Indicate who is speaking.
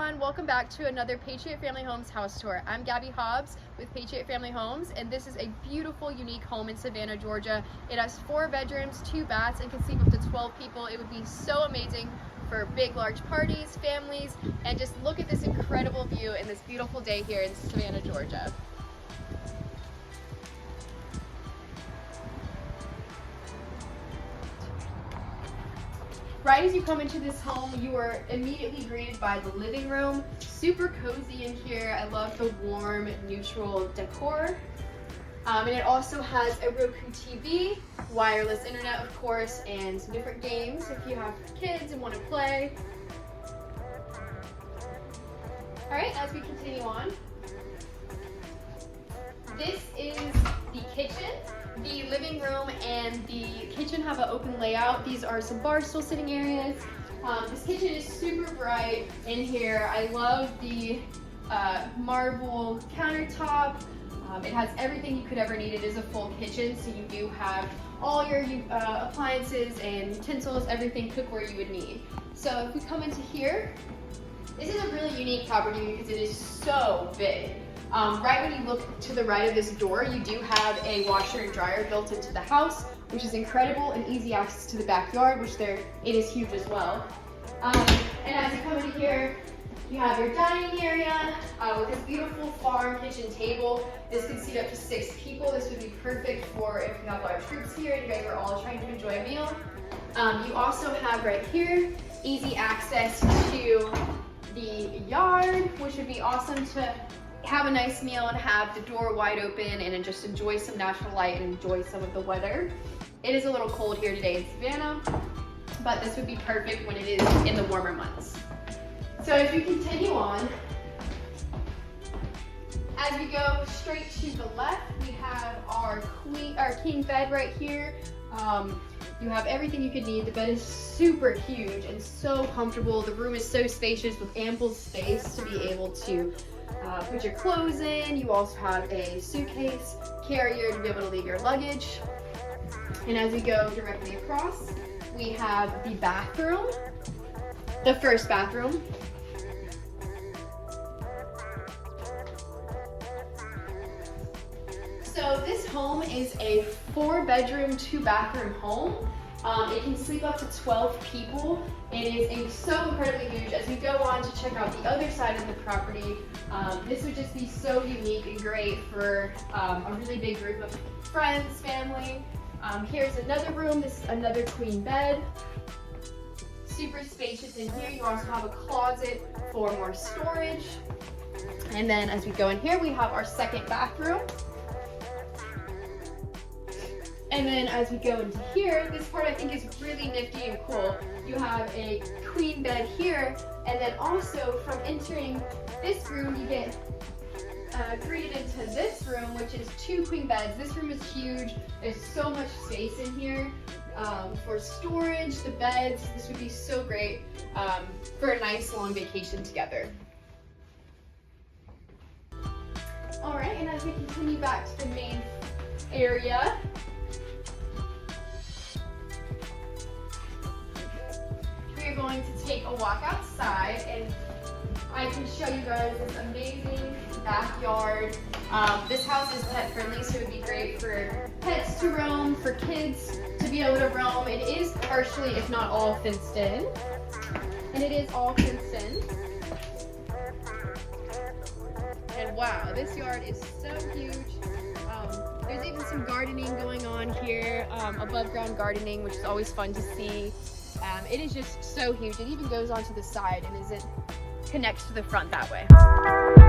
Speaker 1: everyone, welcome back to another Patriot Family Homes house tour. I'm Gabby Hobbs with Patriot Family Homes, and this is a beautiful, unique home in Savannah, Georgia. It has 4 bedrooms, 2 baths, and can sleep up to 12 people. It would be so amazing for big, large parties, families, and just look at this incredible view and this beautiful day here in Savannah, Georgia. Right as you come into this home, you are immediately greeted by the living room. Super cozy in here. I love the warm, neutral decor. And it also has a Roku TV, wireless internet, of course, and some different games if you have kids and want to play. All right, as we continue on, this is the kitchen. The living room and the kitchen have an open layout. These are some bar stool sitting areas. This kitchen is super bright in here. I love the marble countertop. It has everything you could ever need. It is a full kitchen, so you do have all your appliances and utensils, everything cookware you would need. So if we come into here, this is a really unique property because it is so big. Right when you look to the right of this door, you do have a washer and dryer built into the house, which is incredible, and easy access to the backyard, which it is huge as well. And as you come in here, you have your dining area with this beautiful farm kitchen table. This can seat up to 6 people. This would be perfect for if you have large groups here and you guys are all trying to enjoy a meal. You also have right here easy access to the yard, which would be awesome to have a nice meal and have the door wide open and just enjoy some natural light and enjoy some of the weather. It is a little cold here today in Savannah, but this would be perfect when it is in the warmer months. So as we continue on, as we go straight to the left, we have our king bed right here. You have everything you could need. The bed is super huge and so comfortable. The room is so spacious with ample space to be able to put your clothes in. You also have a suitcase carrier to be able to leave your luggage. And as we go directly across, we have the bathroom, the first bathroom. So this home is a 4-bedroom, 2-bathroom home. It can sleep up to 12 people. It is so incredibly huge. As we go on to check out the other side of the property, this would just be so unique and great for a really big group of friends, family. Here's another room. This is another queen bed. Super spacious in here. You also have a closet for more storage. And then as we go in here, we have our second bathroom. And then as we go into here, this part I think is really nifty and cool. You have a queen bed here, and then also from entering this room, you get greeted into this room, which is 2 queen beds. This room is huge. There's so much space in here for storage, the beds. This would be so great for a nice long vacation together. All right, and as we continue back to the main area, we're going to take a walk outside and I can show you guys this amazing backyard. This house is pet friendly, so it would be great for pets to roam, for kids to be able to roam. It is partially, if not all, fenced in. And it is all fenced in. And wow, this yard is so huge. There's even some gardening going on here, above ground gardening, which is always fun to see. It is just so huge. It even goes onto the side and connects to the front that way.